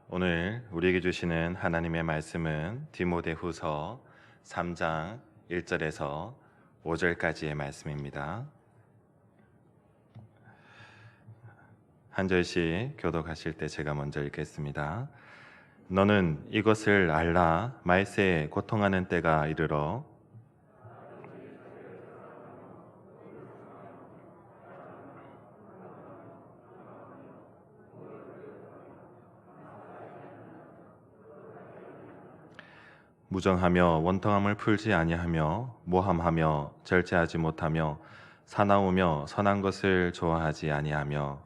오늘 우리에게 주시는 하나님의 말씀은 디모데후서 3장 1절에서 5절까지의 말씀입니다. 한 절씩 교독하실 때 제가 먼저 읽겠습니다. 너는 이것을 알라. 말세에 고통하는 때가 이르러 무정하며 원통함을 풀지 아니하며 모함하며 절제하지 못하며 사나우며 선한 것을 좋아하지 아니하며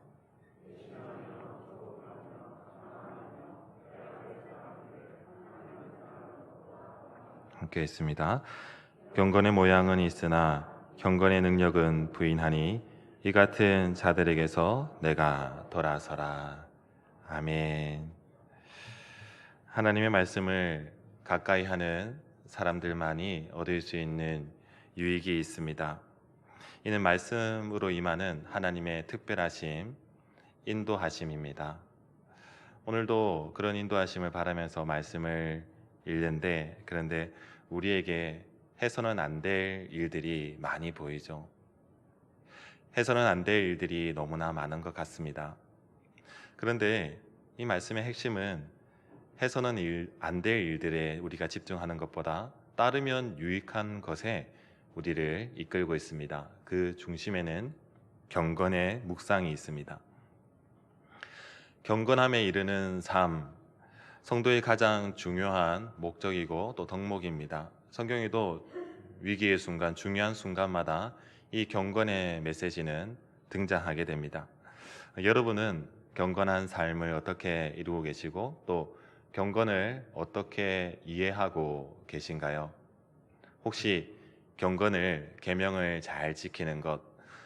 함께 있습니다. 경건의 모양은 있으나 경건의 능력은 부인하니 이 같은 자들에게서 내가 돌아서라. 아멘. 하나님의 말씀을 가까이 하는 사람들만이 얻을 수 있는 유익이 있습니다. 이는 말씀으로 임하는 하나님의 특별하심, 인도하심입니다. 오늘도 그런 인도하심을 바라면서 말씀을 읽는데, 그런데 우리에게 해서는 안 될 일들이 많이 보이죠. 해서는 안 될 일들이 너무나 많은 것 같습니다. 그런데 이 말씀의 핵심은 해서는 안 될 일들에 우리가 집중하는 것보다 따르면 유익한 것에 우리를 이끌고 있습니다. 그 중심에는 경건의 묵상이 있습니다. 경건함에 이르는 삶, 성도의 가장 중요한 목적이고 또 덕목입니다. 성경에도 위기의 순간, 중요한 순간마다 이 경건의 메시지는 등장하게 됩니다. 여러분은 경건한 삶을 어떻게 이루고 계시고 또 경건을 어떻게 이해하고 계신가요? 혹시 경건을, 계명을 잘 지키는 것,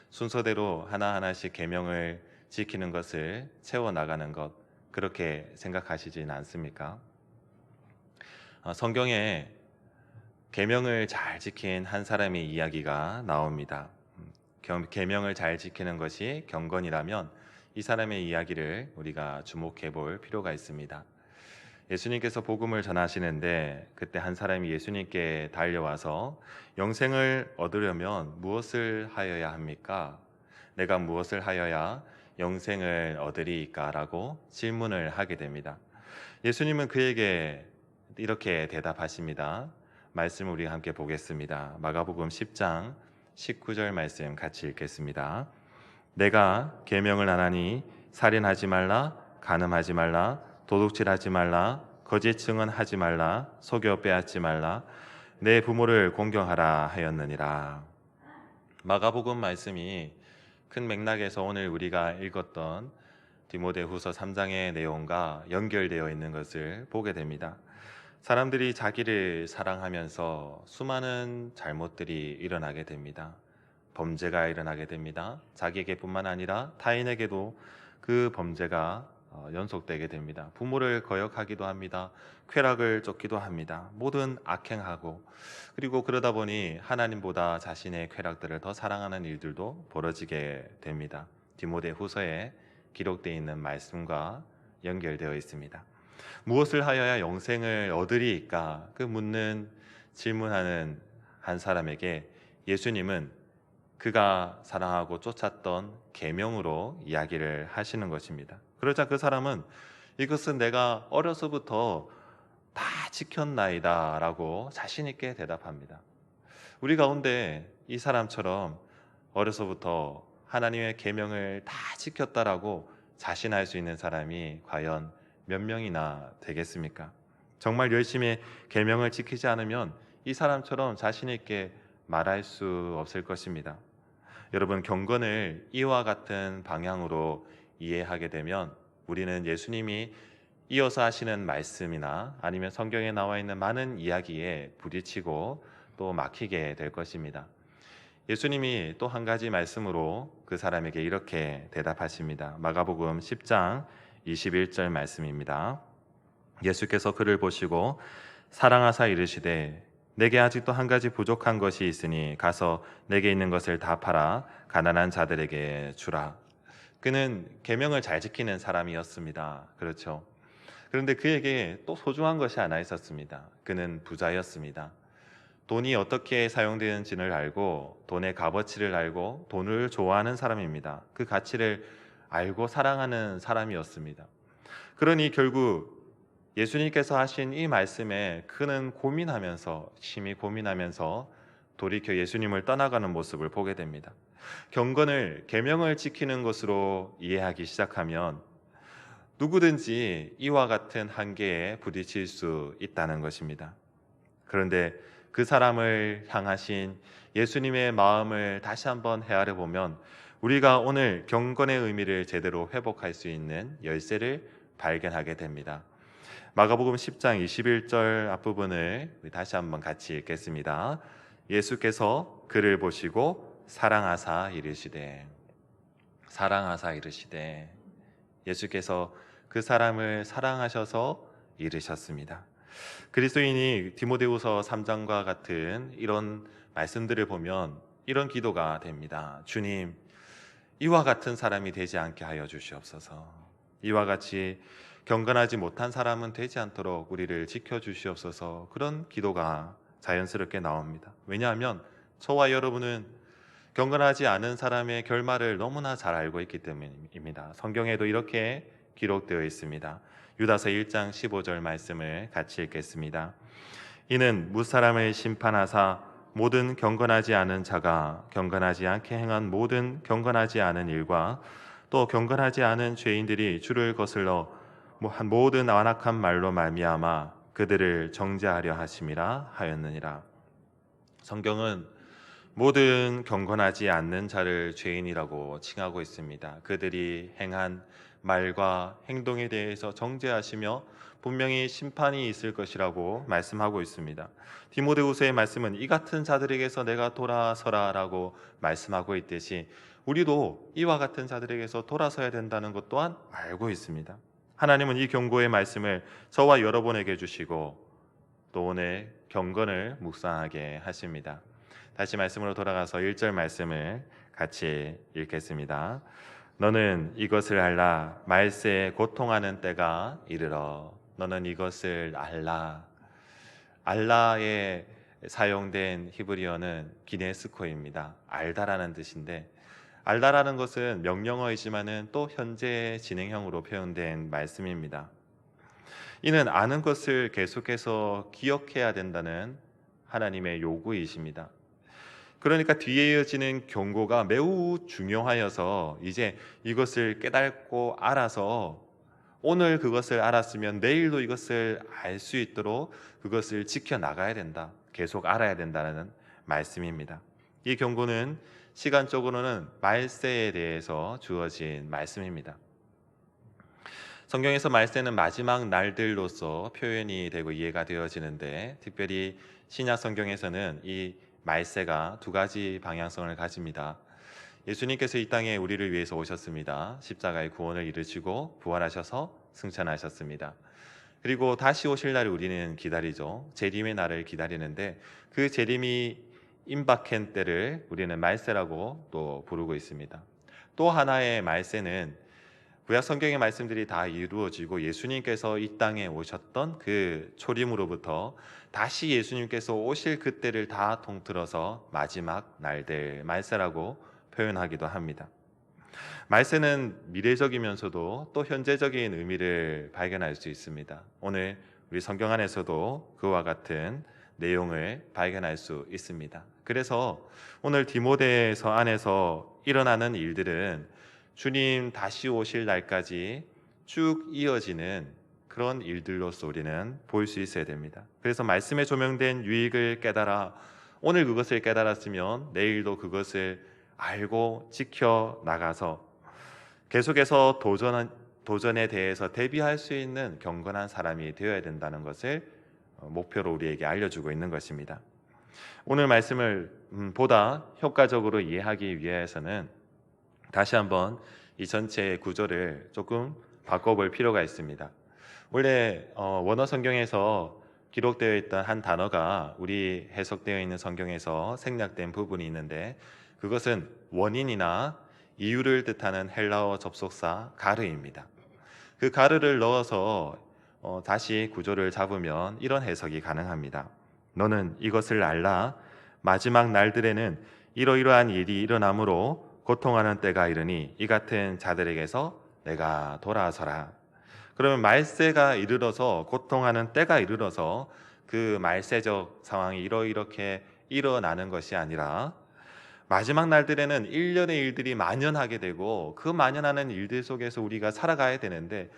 순서대로 하나하나씩 계명을 지키는 것을 채워나가는 것, 그렇게 생각하시진 않습니까? 성경에 계명을 잘 지킨 한 사람의 이야기가 나옵니다. 계명을 잘 지키는 것이 경건이라면 이 사람의 이야기를 우리가 주목해 볼 필요가 있습니다. 예수님께서 복음을 전하시는데 그때 한 사람이 예수님께 달려와서 영생을 얻으려면 무엇을 하여야 합니까? 내가 무엇을 하여야 영생을 얻으리까? 라고 질문을 하게 됩니다. 예수님은 그에게 이렇게 대답하십니다. 말씀을 우리 함께 보겠습니다. 마가복음 10장 19절 말씀 같이 읽겠습니다. 내가 계명을 안 하니 살인하지 말라, 간음하지 말라, 도둑질하지 말라, 거짓 증언하지 말라, 속여 빼앗지 말라, 내 부모를 공경하라 하였느니라. 마가복음 말씀이 큰 맥락에서 오늘 우리가 읽었던 디모데후서 3장의 내용과 연결되어 있는 것을 보게 됩니다. 사람들이 자기를 사랑하면서 수많은 잘못들이 일어나게 됩니다. 범죄가 일어나게 됩니다. 자기에게뿐만 아니라 타인에게도 그 범죄가 연속되게 됩니다. 부모를 거역하기도 합니다. 쾌락을 쫓기도 합니다. 모든 악행하고, 그리고 그러다 보니 하나님보다 자신의 쾌락들을 더 사랑하는 일들도 벌어지게 됩니다. 디모데후서에 기록되어 있는 말씀과 연결되어 있습니다. 무엇을 하여야 영생을 얻으리까? 그 묻는 질문하는 한 사람에게 예수님은 그가 사랑하고 쫓았던 계명으로 이야기를 하시는 것입니다. 그러자 그 사람은 이것은 내가 어려서부터 다 지켰나이다 라고 자신 있게 대답합니다. 우리 가운데 이 사람처럼 어려서부터 하나님의 계명을 다 지켰다라고 자신할 수 있는 사람이 과연 몇 명이나 되겠습니까? 정말 열심히 계명을 지키지 않으면 이 사람처럼 자신 있게 말할 수 없을 것입니다. 여러분, 경건을 이와 같은 방향으로 이해하게 되면 우리는 예수님이 이어서 하시는 말씀이나 아니면 성경에 나와 있는 많은 이야기에 부딪히고 또 막히게 될 것입니다. 예수님이 또 한 가지 말씀으로 그 사람에게 이렇게 대답하십니다. 마가복음 10장 21절 말씀입니다. 예수께서 그를 보시고 사랑하사 이르시되 내게 아직도 한 가지 부족한 것이 있으니 가서 내게 있는 것을 다 팔아 가난한 자들에게 주라. 그는 계명을 잘 지키는 사람이었습니다. 그렇죠. 그런데 그에게 또 소중한 것이 하나 있었습니다. 그는 부자였습니다. 돈이 어떻게 사용되는지를 알고 돈의 값어치를 알고 돈을 좋아하는 사람입니다. 그 가치를 알고 사랑하는 사람이었습니다. 그러니 결국 예수님께서 하신 이 말씀에 그는 고민하면서 심히 고민하면서 돌이켜 예수님을 떠나가는 모습을 보게 됩니다. 경건을 계명을 지키는 것으로 이해하기 시작하면 누구든지 이와 같은 한계에 부딪힐 수 있다는 것입니다. 그런데 그 사람을 향하신 예수님의 마음을 다시 한번 헤아려 보면 우리가 오늘 경건의 의미를 제대로 회복할 수 있는 열쇠를 발견하게 됩니다. 마가복음 10장 21절 앞부분을 다시 한번 같이 읽겠습니다. 예수께서 그를 보시고 사랑하사 이르시되 예수께서 그 사람을 사랑하셔서 이르셨습니다. 그리스도인이 디모데후서 3장과 같은 이런 말씀들을 보면 이런 기도가 됩니다. 주님, 이와 같은 사람이 되지 않게 하여 주시옵소서. 이와 같이 경건하지 못한 사람은 되지 않도록 우리를 지켜주시옵소서. 그런 기도가 자연스럽게 나옵니다. 왜냐하면 저와 여러분은 경건하지 않은 사람의 결말을 너무나 잘 알고 있기 때문입니다. 성경에도 이렇게 기록되어 있습니다. 유다서 1장 15절 말씀을 같이 읽겠습니다. 이는 무사람을 심판하사 모든 경건하지 않은 자가 경건하지 않게 행한 모든 경건하지 않은 일과 또 경건하지 않은 죄인들이 주를 거슬러 모든 완악한 말로 말미암아 그들을 정죄하려 하심이라 하였느니라. 성경은 모든 경건하지 않는 자를 죄인이라고 칭하고 있습니다. 그들이 행한 말과 행동에 대해서 정죄하시며 분명히 심판이 있을 것이라고 말씀하고 있습니다. 디모데후서의 말씀은 이 같은 자들에게서 내가 돌아서라라고 말씀하고 있듯이 우리도 이와 같은 자들에게서 돌아서야 된다는 것 또한 알고 있습니다. 하나님은 이 경고의 말씀을 저와 여러분에게 주시고 또 오늘 경건을 묵상하게 하십니다. 다시 말씀으로 돌아가서 1절 말씀을 같이 읽겠습니다. 너는 이것을 알라. 말세에 고통하는 때가 이르러. 너는 이것을 알라. 알라에 사용된 히브리어는 기네스코입니다. 알다라는 뜻인데 알다라는 것은 명령어이지만은 또 현재 진행형으로 표현된 말씀입니다. 이는 아는 것을 계속해서 기억해야 된다는 하나님의 요구이십니다. 그러니까 뒤에 이어지는 경고가 매우 중요하여서 이제 이것을 깨닫고 알아서 오늘 그것을 알았으면 내일도 이것을 알 수 있도록 그것을 지켜나가야 된다. 계속 알아야 된다는 말씀입니다. 이 경고는 시간적으로는 말세에 대해서 주어진 말씀입니다. 성경에서 말세는 마지막 날들로서 표현이 되고 이해가 되어지는데 특별히 신약 성경에서는 이 말세가 두 가지 방향성을 가집니다. 예수님께서 이 땅에 우리를 위해서 오셨습니다. 십자가의 구원을 이루시고 부활하셔서 승천하셨습니다. 그리고 다시 오실 날을 우리는 기다리죠. 재림의 날을 기다리는데 그 재림이 임박한 때를 우리는 말세라고 또 부르고 있습니다. 또 하나의 말세는 구약 성경의 말씀들이 다 이루어지고 예수님께서 이 땅에 오셨던 그 초림으로부터 다시 예수님께서 오실 그때를 다 통틀어서 마지막 날들 말세라고 표현하기도 합니다. 말세는 미래적이면서도 또 현재적인 의미를 발견할 수 있습니다. 오늘 우리 성경 안에서도 그와 같은 내용을 발견할 수 있습니다. 그래서 오늘 디모데서 안에서 일어나는 일들은 주님 다시 오실 날까지 쭉 이어지는 그런 일들로서 우리는 볼 수 있어야 됩니다. 그래서 말씀에 조명된 유익을 깨달아 오늘 그것을 깨달았으면 내일도 그것을 알고 지켜 나가서 계속해서 도전에 대해서 대비할 수 있는 경건한 사람이 되어야 된다는 것을 목표로 우리에게 알려주고 있는 것입니다. 오늘 말씀을 보다 효과적으로 이해하기 위해서는 다시 한번 이 전체 구조를 조금 바꿔볼 필요가 있습니다. 원래 원어 성경에서 기록되어 있던 한 단어가 우리 해석되어 있는 성경에서 생략된 부분이 있는데 그것은 원인이나 이유를 뜻하는 헬라어 접속사 가르입니다. 그 가르를 넣어서 다시 구조를 잡으면 이런 해석이 가능합니다. 너는 이것을 알라. 마지막 날들에는 이러이러한 일이 일어나므로 고통하는 때가 이르니 이 같은 자들에게서 내가 돌아서라. 그러면 말세가 이르러서 고통하는 때가 이르러서 그 말세적 상황이 이렇게 일어나는 것이 아니라 마지막 날들에는 일련의 일들이 만연하게 되고 그 만연하는 일들 속에서 우리가 살아가야 되는데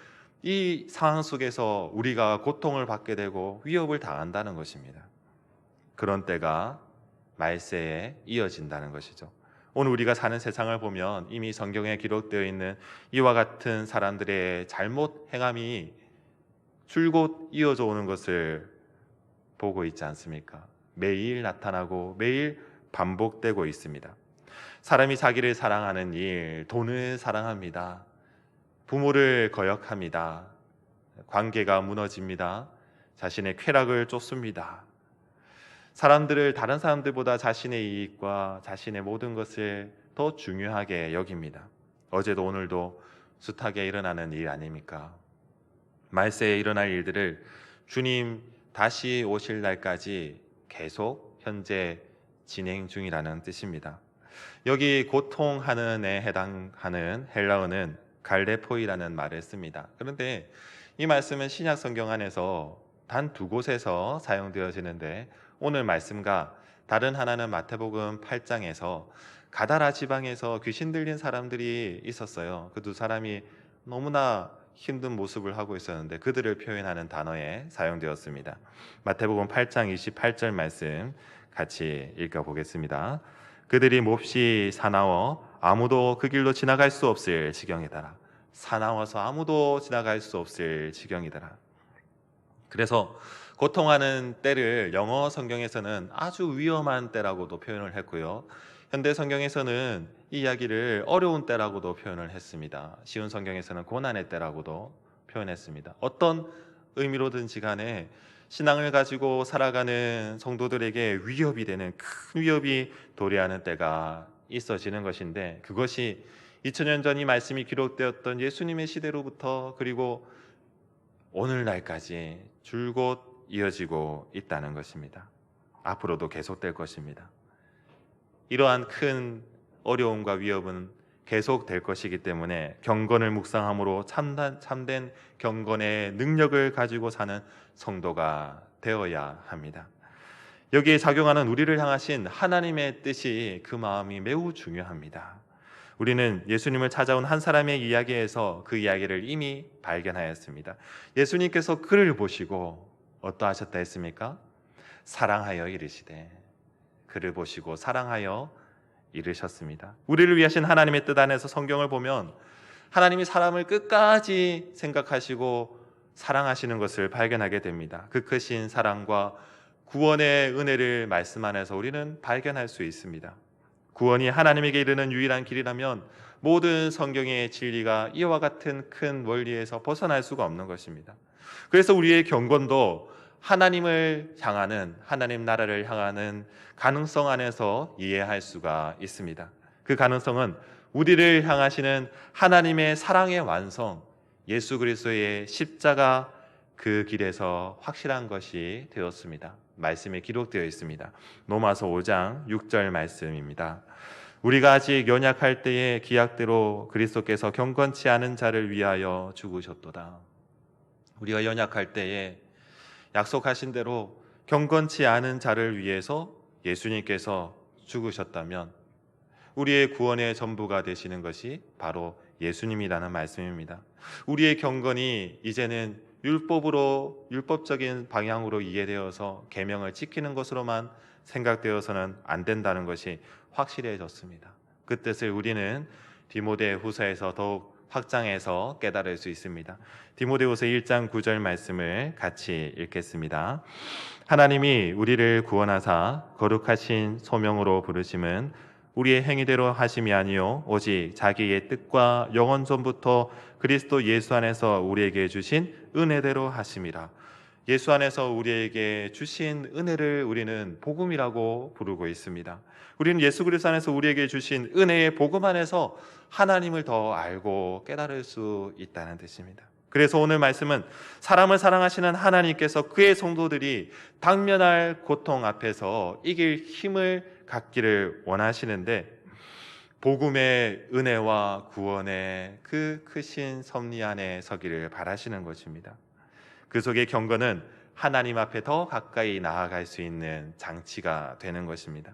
이 상황 속에서 우리가 고통을 받게 되고 위협을 당한다는 것입니다. 그런 때가 말세에 이어진다는 것이죠. 오늘 우리가 사는 세상을 보면 이미 성경에 기록되어 있는 이와 같은 사람들의 잘못 행함이 줄곧 이어져 오는 것을 보고 있지 않습니까? 매일 나타나고 매일 반복되고 있습니다. 사람이 자기를 사랑하는 일, 돈을 사랑합니다. 부모를 거역합니다. 관계가 무너집니다. 자신의 쾌락을 쫓습니다. 사람들을 다른 사람들보다 자신의 이익과 자신의 모든 것을 더 중요하게 여깁니다. 어제도 오늘도 숱하게 일어나는 일 아닙니까? 말세에 일어날 일들을 주님 다시 오실 날까지 계속 현재 진행 중이라는 뜻입니다. 여기 고통하는에 해당하는 헬라어는 갈레포이라는 말을 씁니다. 그런데 이 말씀은 신약 성경 안에서 단 두 곳에서 사용되어지는데 오늘 말씀과 다른 하나는 마태복음 8장에서 가다라 지방에서 귀신 들린 사람들이 있었어요. 그 두 사람이 너무나 힘든 모습을 하고 있었는데 그들을 표현하는 단어에 사용되었습니다. 마태복음 8장 28절 말씀 같이 읽어보겠습니다. 그들이 몹시 사나워 아무도 그 길로 지나갈 수 없을 지경이더라. 사나워서 아무도 지나갈 수 없을 지경이더라. 그래서 고통하는 때를 영어 성경에서는 아주 위험한 때라고도 표현을 했고요. 현대 성경에서는 이 이야기를 어려운 때라고도 표현을 했습니다. 쉬운 성경에서는 고난의 때라고도 표현했습니다. 어떤 의미로든지 간에 신앙을 가지고 살아가는 성도들에게 위협이 되는 큰 위협이 도래하는 때가 있어지는 것인데 그것이 2000년 전 이 말씀이 기록되었던 예수님의 시대로부터 그리고 오늘날까지 줄곧 이어지고 있다는 것입니다. 앞으로도 계속될 것입니다. 이러한 큰 어려움과 위협은 계속될 것이기 때문에 경건을 묵상함으로 참된 경건의 능력을 가지고 사는 성도가 되어야 합니다. 여기에 작용하는 우리를 향하신 하나님의 뜻이 그 마음이 매우 중요합니다. 우리는 예수님을 찾아온 한 사람의 이야기에서 그 이야기를 이미 발견하였습니다. 예수님께서 그를 보시고 어떠하셨다 했습니까? 사랑하여 이르시되 그를 보시고 사랑하여 이르셨습니다. 우리를 위하신 하나님의 뜻 안에서 성경을 보면 하나님이 사람을 끝까지 생각하시고 사랑하시는 것을 발견하게 됩니다. 그 크신 사랑과 구원의 은혜를 말씀 안에서 우리는 발견할 수 있습니다. 구원이 하나님에게 이르는 유일한 길이라면 모든 성경의 진리가 이와 같은 큰 원리에서 벗어날 수가 없는 것입니다. 그래서 우리의 경건도 하나님을 향하는 하나님 나라를 향하는 가능성 안에서 이해할 수가 있습니다. 그 가능성은 우리를 향하시는 하나님의 사랑의 완성, 예수 그리스도의 십자가 그 길에서 확실한 것이 되었습니다. 말씀에 기록되어 있습니다. 로마서 5장 6절 말씀입니다. 우리가 아직 연약할 때에 기약대로 그리스도께서 경건치 않은 자를 위하여 죽으셨도다. 우리가 연약할 때에 약속하신 대로 경건치 않은 자를 위해서 예수님께서 죽으셨다면 우리의 구원의 전부가 되시는 것이 바로 예수님이라는 말씀입니다. 우리의 경건이 이제는 율법적인 방향으로 이해되어서 계명을 지키는 것으로만 생각되어서는 안 된다는 것이 확실해졌습니다. 그 뜻을 우리는 디모데후서에서 더욱 확장해서 깨달을 수 있습니다. 디모데후서 1장 9절 말씀을 같이 읽겠습니다. 하나님이 우리를 구원하사 거룩하신 소명으로 부르심은 우리의 행위대로 하심이 아니요 오직 자기의 뜻과 영원 전부터 그리스도 예수 안에서 우리에게 주신 은혜대로 하심이라. 예수 안에서 우리에게 주신 은혜를 우리는 복음이라고 부르고 있습니다. 우리는 예수 그리스도 안에서 우리에게 주신 은혜의 복음 안에서 하나님을 더 알고 깨달을 수 있다는 뜻입니다. 그래서 오늘 말씀은 사람을 사랑하시는 하나님께서 그의 성도들이 당면할 고통 앞에서 이길 힘을 갖기를 원하시는데, 복음의 은혜와 구원의 그 크신 섭리 안에 서기를 바라시는 것입니다. 그 속의 경건은 하나님 앞에 더 가까이 나아갈 수 있는 장치가 되는 것입니다.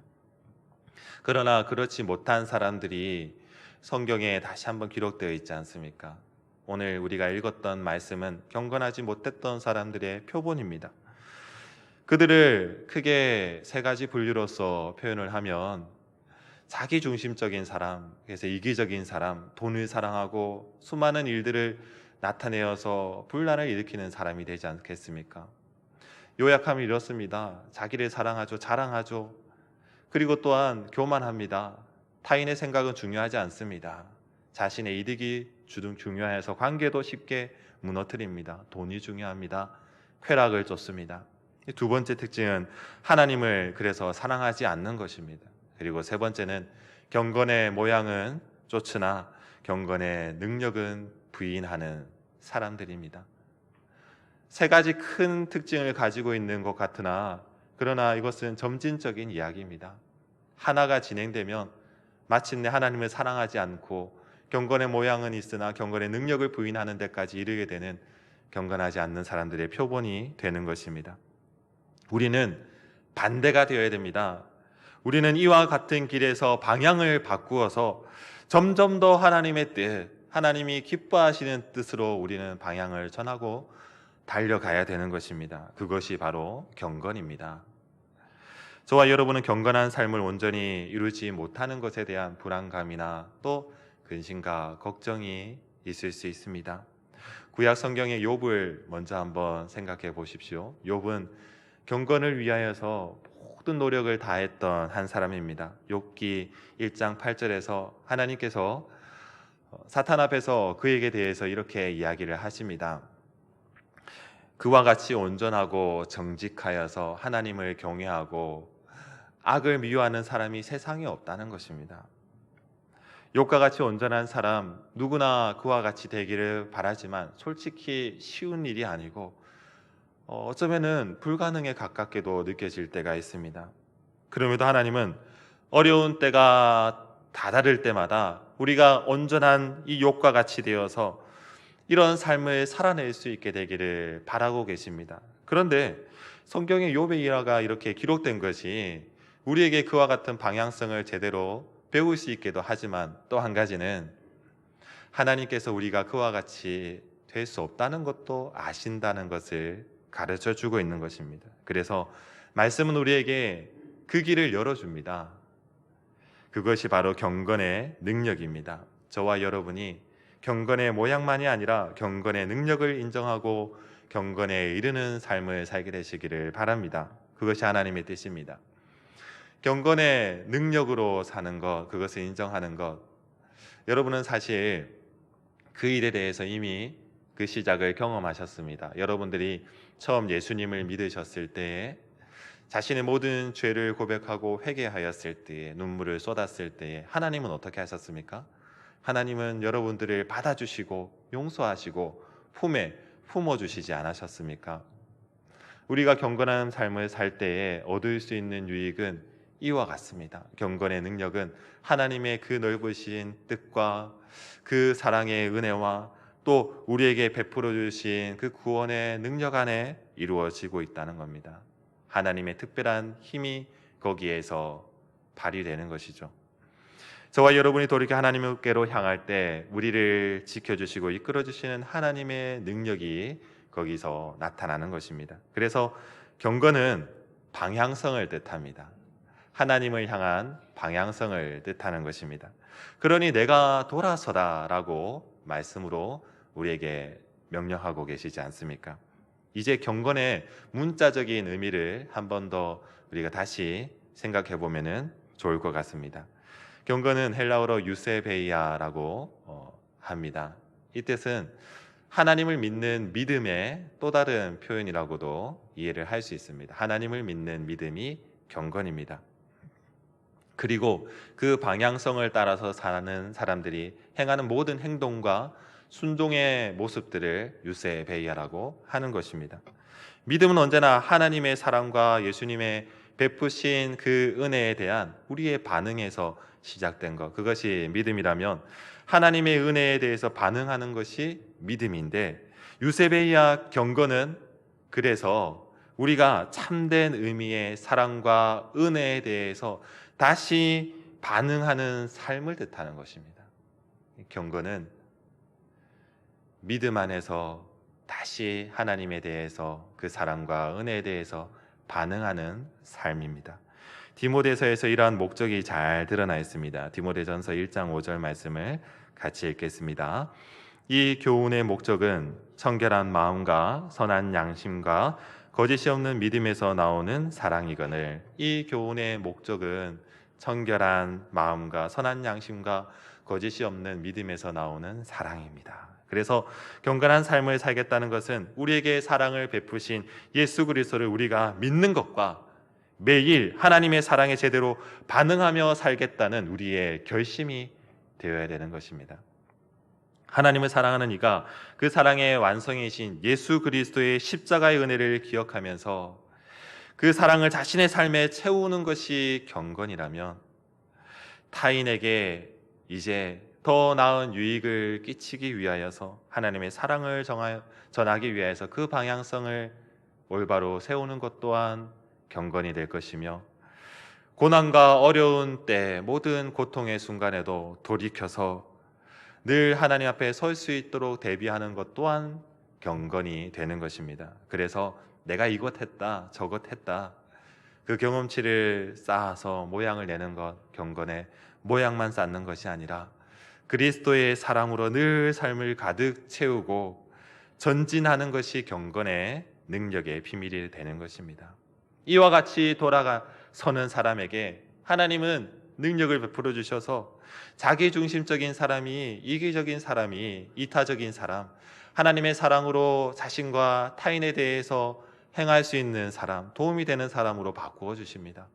그러나 그렇지 못한 사람들이 성경에 다시 한번 기록되어 있지 않습니까? 오늘 우리가 읽었던 말씀은 경건하지 못했던 사람들의 표본입니다. 그들을 크게 세 가지 분류로서 표현을 하면, 자기중심적인 사람, 그래서 이기적인 사람, 돈을 사랑하고 수많은 일들을 나타내어서 분란을 일으키는 사람이 되지 않겠습니까? 요약하면 이렇습니다. 자기를 사랑하죠, 자랑하죠. 그리고 또한 교만합니다. 타인의 생각은 중요하지 않습니다. 자신의 이득이 중요해서 관계도 쉽게 무너뜨립니다. 돈이 중요합니다. 쾌락을 쫓습니다. 두 번째 특징은 하나님을 그래서 사랑하지 않는 것입니다. 그리고 세 번째는 경건의 모양은 쫓으나 경건의 능력은 부인하는 사람들입니다. 세 가지 큰 특징을 가지고 있는 것 같으나, 그러나 이것은 점진적인 이야기입니다. 하나가 진행되면 마침내 하나님을 사랑하지 않고 경건의 모양은 있으나 경건의 능력을 부인하는 데까지 이르게 되는 경건하지 않는 사람들의 표본이 되는 것입니다. 우리는 반대가 되어야 됩니다. 우리는 이와 같은 길에서 방향을 바꾸어서 점점 더 하나님의 뜻, 하나님이 기뻐하시는 뜻으로 우리는 방향을 전하고 달려가야 되는 것입니다. 그것이 바로 경건입니다. 저와 여러분은 경건한 삶을 온전히 이루지 못하는 것에 대한 불안감이나 또 근심과 걱정이 있을 수 있습니다. 구약 성경의 욥을 먼저 한번 생각해 보십시오. 욥은 경건을 위하여서 모든 노력을 다했던 한 사람입니다. 욥기 1장 8절에서 하나님께서 사탄 앞에서 그에게 대해서 이렇게 이야기를 하십니다. 그와 같이 온전하고 정직하여서 하나님을 경외하고 악을 미워하는 사람이 세상에 없다는 것입니다. 욥과 같이 온전한 사람, 누구나 그와 같이 되기를 바라지만 솔직히 쉬운 일이 아니고 어쩌면은 불가능에 가깝게도 느껴질 때가 있습니다. 그럼에도 하나님은 어려운 때가 다다를 때마다 우리가 온전한 이 욥과 같이 되어서 이런 삶을 살아낼 수 있게 되기를 바라고 계십니다. 그런데 성경의 욥의 일화가 이렇게 기록된 것이 우리에게 그와 같은 방향성을 제대로 배울 수 있기도 하지만, 또 한 가지는 하나님께서 우리가 그와 같이 될 수 없다는 것도 아신다는 것을 가르쳐 주고 있는 것입니다. 그래서 말씀은 우리에게 그 길을 열어줍니다. 그것이 바로 경건의 능력입니다. 저와 여러분이 경건의 모양만이 아니라 경건의 능력을 인정하고 경건에 이르는 삶을 살게 되시기를 바랍니다. 그것이 하나님의 뜻입니다. 경건의 능력으로 사는 것, 그것을 인정하는 것, 여러분은 사실 그 일에 대해서 이미 그 시작을 경험하셨습니다. 여러분들이 처음 예수님을 믿으셨을 때에, 자신의 모든 죄를 고백하고 회개하였을 때에, 눈물을 쏟았을 때에 하나님은 어떻게 하셨습니까? 하나님은 여러분들을 받아주시고 용서하시고 품에 품어주시지 않으셨습니까? 우리가 경건한 삶을 살 때에 얻을 수 있는 유익은 이와 같습니다. 경건의 능력은 하나님의 그 넓으신 뜻과 그 사랑의 은혜와 또 우리에게 베풀어 주신 그 구원의 능력 안에 이루어지고 있다는 겁니다. 하나님의 특별한 힘이 거기에서 발휘되는 것이죠. 저와 여러분이 돌이켜 하나님께로 향할 때 우리를 지켜주시고 이끌어주시는 하나님의 능력이 거기서 나타나는 것입니다. 그래서 경건은 방향성을 뜻합니다. 하나님을 향한 방향성을 뜻하는 것입니다. 그러니 내가 돌아서라라고 말씀으로 우리에게 명령하고 계시지 않습니까? 이제 경건의 문자적인 의미를 한 번 더 우리가 다시 생각해 보면은 좋을 것 같습니다. 경건은 헬라어로 유세베이아라고 합니다. 이 뜻은 하나님을 믿는 믿음의 또 다른 표현이라고도 이해를 할 수 있습니다. 하나님을 믿는 믿음이 경건입니다. 그리고 그 방향성을 따라서 사는 사람들이 행하는 모든 행동과 순종의 모습들을 유세베이아라고 하는 것입니다. 믿음은 언제나 하나님의 사랑과 예수님의 베푸신 그 은혜에 대한 우리의 반응에서 시작된 것, 그것이 믿음이라면 하나님의 은혜에 대해서 반응하는 것이 믿음인데, 유세베이아 경건은 그래서 우리가 참된 의미의 사랑과 은혜에 대해서 다시 반응하는 삶을 뜻하는 것입니다. 경건은 믿음 안에서 다시 하나님에 대해서, 그 사랑과 은혜에 대해서 반응하는 삶입니다. 디모데서에서 이러한 목적이 잘 드러나 있습니다. 디모데전서 1장 5절 말씀을 같이 읽겠습니다. 이 교훈의 목적은 청결한 마음과 선한 양심과 거짓이 없는 믿음에서 나오는 사랑이거늘. 이 교훈의 목적은 청결한 마음과 선한 양심과 거짓이 없는 믿음에서 나오는 사랑입니다. 그래서 경건한 삶을 살겠다는 것은 우리에게 사랑을 베푸신 예수 그리스도를 우리가 믿는 것과 매일 하나님의 사랑에 제대로 반응하며 살겠다는 우리의 결심이 되어야 되는 것입니다. 하나님을 사랑하는 이가 그 사랑의 완성이신 예수 그리스도의 십자가의 은혜를 기억하면서 그 사랑을 자신의 삶에 채우는 것이 경건이라면, 타인에게 이제 더 나은 유익을 끼치기 위하여서 하나님의 사랑을 전하기 위해서 그 방향성을 올바로 세우는 것 또한 경건이 될 것이며, 고난과 어려운 때 모든 고통의 순간에도 돌이켜서 늘 하나님 앞에 설 수 있도록 대비하는 것 또한 경건이 되는 것입니다. 그래서 내가 이것 했다 저것 했다, 그 경험치를 쌓아서 모양을 내는 것, 경건의 모양만 쌓는 것이 아니라 그리스도의 사랑으로 늘 삶을 가득 채우고 전진하는 것이 경건의 능력의 비밀이 되는 것입니다. 이와 같이 돌아서는 사람에게 하나님은 능력을 베풀어 주셔서 자기중심적인 사람이, 이기적인 사람이, 이타적인 사람, 하나님의 사랑으로 자신과 타인에 대해서 행할 수 있는 사람, 도움이 되는 사람으로 바꾸어 주십니다.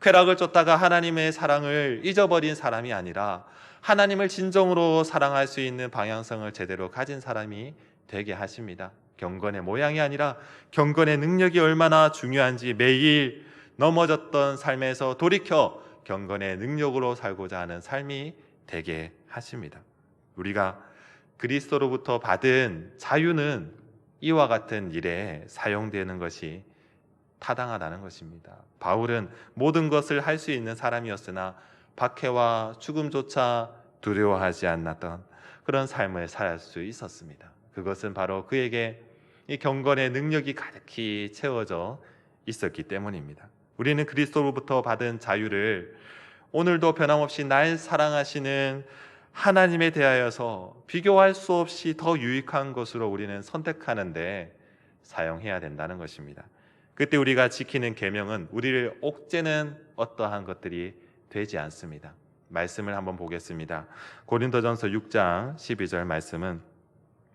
쾌락을 쫓다가 하나님의 사랑을 잊어버린 사람이 아니라 하나님을 진정으로 사랑할 수 있는 방향성을 제대로 가진 사람이 되게 하십니다. 경건의 모양이 아니라 경건의 능력이 얼마나 중요한지 매일 넘어졌던 삶에서 돌이켜 경건의 능력으로 살고자 하는 삶이 되게 하십니다. 우리가 그리스도로부터 받은 자유는 이와 같은 일에 사용되는 것이 타당하다는 것입니다. 바울은 모든 것을 할 수 있는 사람이었으나 박해와 죽음조차 두려워하지 않았던 그런 삶을 살 수 있었습니다. 그것은 바로 그에게 이 경건의 능력이 가득히 채워져 있었기 때문입니다. 우리는 그리스도로부터 받은 자유를 오늘도 변함없이 날 사랑하시는 하나님에 대하여서 비교할 수 없이 더 유익한 것으로 우리는 선택하는데 사용해야 된다는 것입니다. 그때 우리가 지키는 계명은 우리를 옥죄는 어떠한 것들이 되지 않습니다. 말씀을 한번 보겠습니다. 고린도전서 6장 12절 말씀은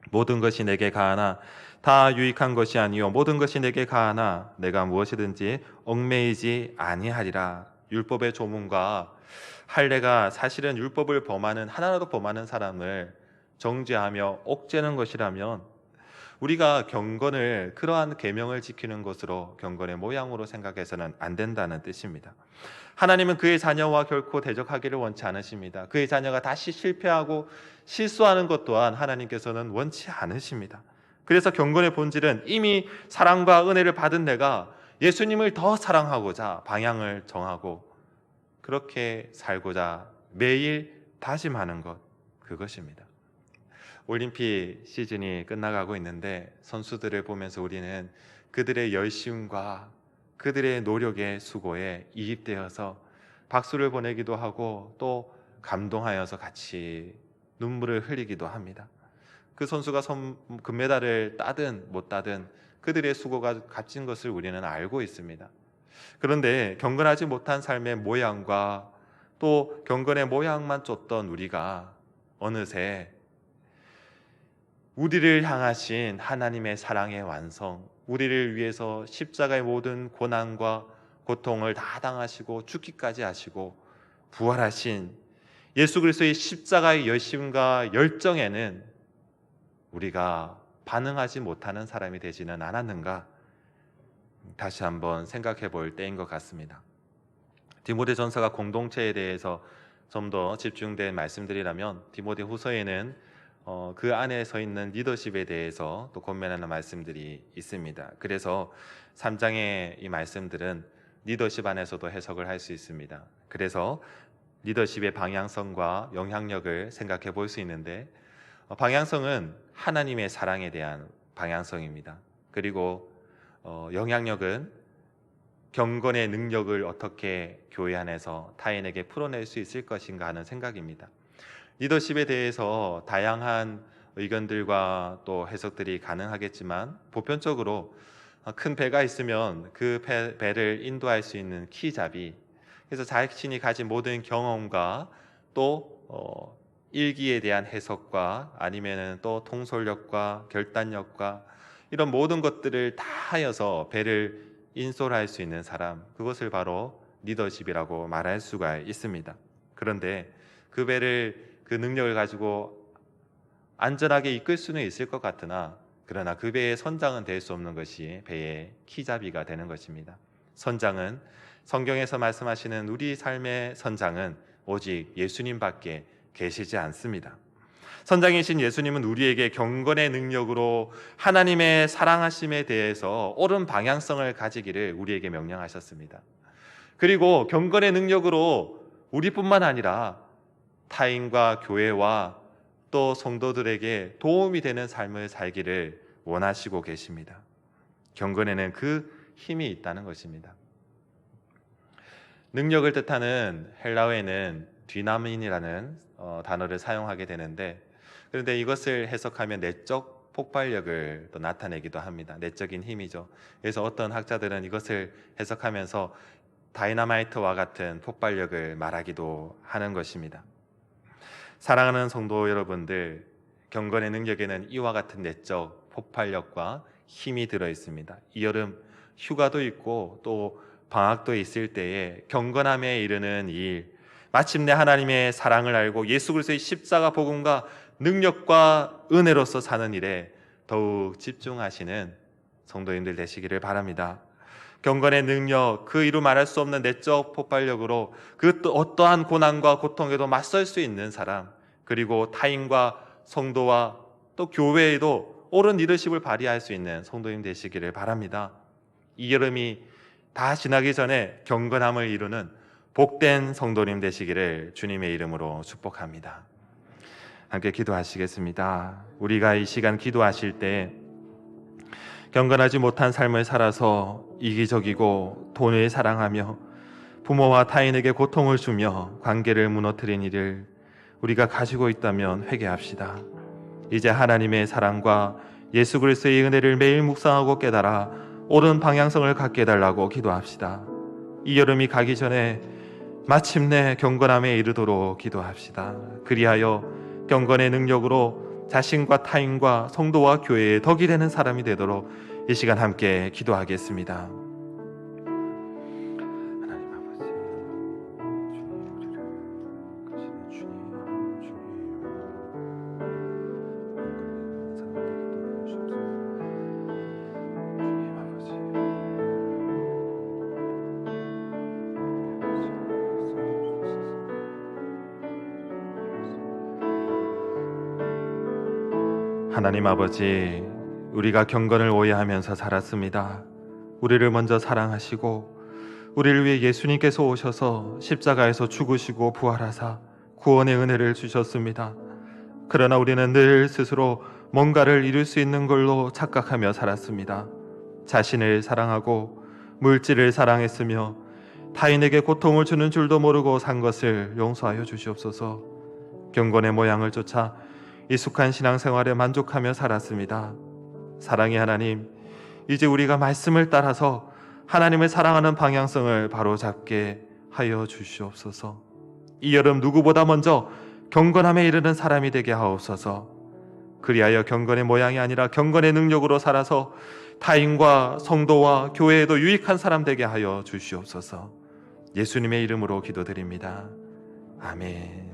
모든 것이 내게 가하나 다 유익한 것이 아니요 모든 것이 내게 가하나 내가 무엇이든지 얽매이지 아니하리라. 율법의 조문과 할례가 사실은 율법을 범하는, 하나라도 범하는 사람을 정죄하며 옥죄는 것이라면 우리가 경건을 그러한 계명을 지키는 것으로, 경건의 모양으로 생각해서는 안 된다는 뜻입니다. 하나님은 그의 자녀와 결코 대적하기를 원치 않으십니다. 그의 자녀가 다시 실패하고 실수하는 것 또한 하나님께서는 원치 않으십니다. 그래서 경건의 본질은 이미 사랑과 은혜를 받은 내가 예수님을 더 사랑하고자 방향을 정하고 그렇게 살고자 매일 다짐하는 것, 그것입니다. 올림픽 시즌이 끝나가고 있는데 선수들을 보면서 우리는 그들의 열심과 그들의 노력의 수고에 이입되어서 박수를 보내기도 하고 또 감동하여서 같이 눈물을 흘리기도 합니다. 그 선수가 금메달을 따든 못 따든 그들의 수고가 값진 것을 우리는 알고 있습니다. 그런데 경건하지 못한 삶의 모양과 또 경건의 모양만 쫓던 우리가 어느새 우리를 향하신 하나님의 사랑의 완성, 우리를 위해서 십자가의 모든 고난과 고통을 다 당하시고 죽기까지 하시고 부활하신 예수 그리스도의 십자가의 열심과 열정에는 우리가 반응하지 못하는 사람이 되지는 않았는가? 다시 한번 생각해 볼 때인 것 같습니다. 디모데전서가 공동체에 대해서 좀 더 집중된 말씀들이라면 디모데 후서에는 그 안에 서 있는 리더십에 대해서 또 권면하는 말씀들이 있습니다. 그래서 3장의 이 말씀들은 리더십 안에서도 해석을 할 수 있습니다. 그래서 리더십의 방향성과 영향력을 생각해 볼 수 있는데, 방향성은 하나님의 사랑에 대한 방향성입니다. 그리고 영향력은 경건의 능력을 어떻게 교회 안에서 타인에게 풀어낼 수 있을 것인가 하는 생각입니다. 리더십에 대해서 다양한 의견들과 또 해석들이 가능하겠지만, 보편적으로 큰 배가 있으면 그 배를 인도할 수 있는 키잡이, 그래서 자신이 가진 모든 경험과 또 일기에 대한 해석과 아니면은 또 통솔력과 결단력과 이런 모든 것들을 다 하여서 배를 인솔할 수 있는 사람, 그것을 바로 리더십이라고 말할 수가 있습니다. 그런데 그 배를, 그 능력을 가지고 안전하게 이끌 수는 있을 것 같으나, 그러나 그 배의 선장은 될 수 없는 것이 배의 키잡이가 되는 것입니다. 선장은, 성경에서 말씀하시는 우리 삶의 선장은 오직 예수님밖에 계시지 않습니다. 선장이신 예수님은 우리에게 경건의 능력으로 하나님의 사랑하심에 대해서 옳은 방향성을 가지기를 우리에게 명령하셨습니다. 그리고 경건의 능력으로 우리뿐만 아니라 타인과 교회와 또 성도들에게 도움이 되는 삶을 살기를 원하시고 계십니다. 경건에는 그 힘이 있다는 것입니다. 능력을 뜻하는 헬라어에는 디나민이라는 단어를 사용하게 되는데, 그런데 이것을 해석하면 내적 폭발력을 또 나타내기도 합니다. 내적인 힘이죠. 그래서 어떤 학자들은 이것을 해석하면서 다이너마이트와 같은 폭발력을 말하기도 하는 것입니다. 사랑하는 성도 여러분들, 경건의 능력에는 이와 같은 내적 폭발력과 힘이 들어 있습니다. 이 여름 휴가도 있고 또 방학도 있을 때에 경건함에 이르는 일, 마침내 하나님의 사랑을 알고 예수 그리스도의 십자가 복음과 능력과 은혜로서 사는 일에 더욱 집중하시는 성도님들 되시기를 바랍니다. 경건의 능력, 그 이루 말할 수 없는 내적 폭발력으로 그 어떠한 고난과 고통에도 맞설 수 있는 사람, 그리고 타인과 성도와 또 교회에도 옳은 리더십을 발휘할 수 있는 성도님 되시기를 바랍니다. 이 여름이 다 지나기 전에 경건함을 이루는 복된 성도님 되시기를 주님의 이름으로 축복합니다. 함께 기도하시겠습니다. 우리가 이 시간 기도하실 때 경건하지 못한 삶을 살아서 이기적이고 돈을 사랑하며 부모와 타인에게 고통을 주며 관계를 무너뜨린 일을 우리가 가지고 있다면 회개합시다. 이제 하나님의 사랑과 예수 그리스도의 은혜를 매일 묵상하고 깨달아 옳은 방향성을 갖게 해달라고 기도합시다. 이 여름이 가기 전에 마침내 경건함에 이르도록 기도합시다. 그리하여 경건의 능력으로 자신과 타인과 성도와 교회에 덕이 되는 사람이 되도록 이 시간 함께 기도하겠습니다. 하나님 아버지, 주님 우리를 가시는 주님 하나님 아버지, 우리가 경건을 오해하면서 살았습니다. 우리를 먼저 사랑하시고 우리를 위해 예수님께서 오셔서 십자가에서 죽으시고 부활하사 구원의 은혜를 주셨습니다. 그러나 우리는 늘 스스로 뭔가를 이룰 수 있는 걸로 착각하며 살았습니다. 자신을 사랑하고 물질을 사랑했으며 타인에게 고통을 주는 줄도 모르고 산 것을 용서하여 주시옵소서. 경건의 모양을 쫓아 익숙한 신앙생활에 만족하며 살았습니다. 사랑의 하나님, 이제 우리가 말씀을 따라서 하나님을 사랑하는 방향성을 바로잡게 하여 주시옵소서. 이 여름 누구보다 먼저 경건함에 이르는 사람이 되게 하옵소서. 그리하여 경건의 모양이 아니라 경건의 능력으로 살아서 타인과 성도와 교회에도 유익한 사람 되게 하여 주시옵소서. 예수님의 이름으로 기도드립니다. 아멘.